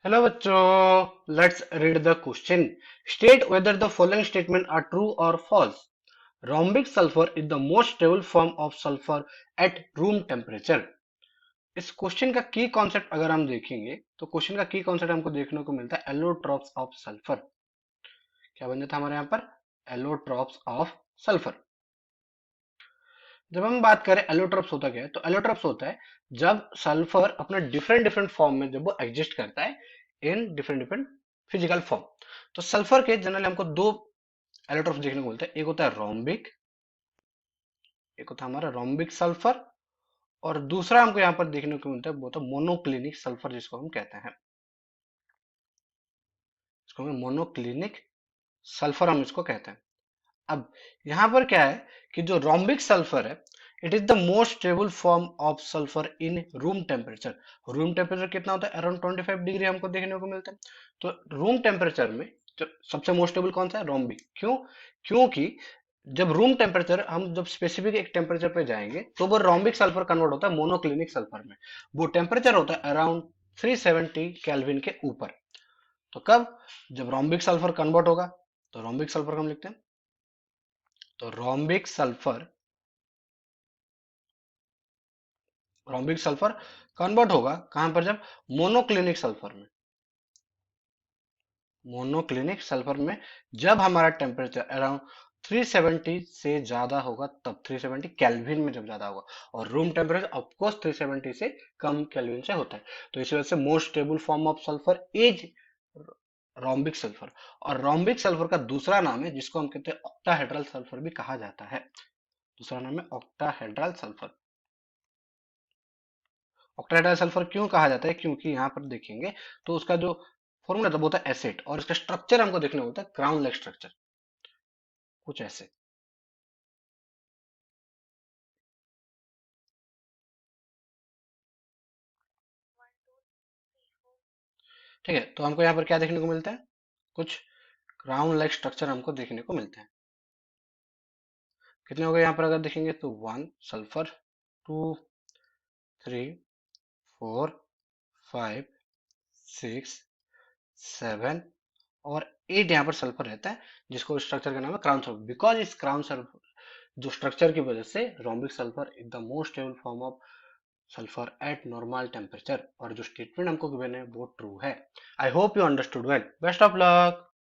Hello बच्चों, let's read the question. State whether the following statement are true और false. Rhombic sulphur is the most stable form of sulphur at room temperature. इस question का की concept अगर हम देखेंगे तो क्वेश्चन का की कॉन्सेप्ट हमको देखने को मिलता है एलोट्रॉप्स ऑफ सल्फर। क्या बन जाता है हमारे यहाँ पर? Allotropes of sulphur. जब हम बात करें एलोट्रॉप्स होता क्या है, तो एलोट्रॉप्स होता है जब सल्फर अपना डिफरेंट डिफरेंट फॉर्म में जब वो एग्जिस्ट करता है in different different physical form. तो सल्फर के जनरली हमको दो एलोट्रॉप्स देखने को मिलता है। एक होता है रोम्बिक, एक होता है हमारा रोम्बिक सल्फर, और दूसरा हमको यहाँ पर देखने को मिलता है वो होता है मोनोक्लिनिक सल्फर, जिसको हम कहते हैं, इसको हम मोनोक्लिनिक सल्फर हम इसको कहते हैं। अब यहां पर क्या है कि जो रोम्बिक सल्फर है, it is the most stable form of sulphur in room temperature. Room temperature कितना होता है? अराउंड 25 डिग्री हमको देखने को मिलता है। तो रूम टेम्परेचर में जो सबसे मोस्ट स्टेबल कौन सा है? रोम्बिक। क्यों? क्योंकि जब रूम टेम्परेचर हम जब स्पेसिफिक एक टेम्परेचर पे जाएंगे तो वो रोम्बिक सल्फर कन्वर्ट होता है मोनोक्लिनिक सल्फर में। वो टेम्परेचर होता है अराउंड 370 केल्विन के ऊपर। तो कब? जब रोम्बिक सल्फर कन्वर्ट होगा, तो रोम्बिक सल्फर हम लिखते हैं। तो रोम्बिक सल्फर कन्वर्ट होगा कहां पर? जब मोनोक्लिनिक सल्फर में। मोनोक्लिनिक सल्फर में जब हमारा टेम्परेचर अराउंड 370 से ज्यादा होगा, तब 370 केल्विन में जब ज्यादा होगा। और रूम टेम्परेचर ऑफकोर्स 370 से कम केल्विन से होता है। तो इस वजह से most stable form of sulphur is rhombic sulphur. और रोम्बिक सल्फर का दूसरा नाम है जिसको हम कहते हैं ऑक्टाहेड्रल सल्फर भी कहा जाता है। दूसरा नाम है ऑक्टाहेड्रल सल्फर। ऑक्टाहेड्रल सल्फर क्यों कहा जाता है? क्योंकि यहाँ पर देखेंगे तो उसका जो फॉर्मूला था वो होता है एसिड, और इसका स्ट्रक्चर हमको देखने को होता है क्राउन लाइक स्ट्रक्चर, कुछ ऐसे। ठीक है, तो हमको यहाँ पर क्या देखने को मिलता है? कुछ क्राउन लाइक स्ट्रक्चर हमको देखने को मिलते हैं। कितने हो गए यहाँ पर अगर देखेंगे तो 1 सल्फर, 2, 3, 4, 5, 6, 7 और 8 यहाँ पर सल्फर रहता है, जिसको स्ट्रक्चर का नाम है क्राउन सल्फर। बिकॉज इस क्राउन सल्फर जो स्ट्रक्चर की वजह से rhombic sulphur is the most stable form of sulphur eight normal temperature. और जो स्टेटमेंट हमको गिवन है वो ट्रू है। I hope you understood well. Best of luck.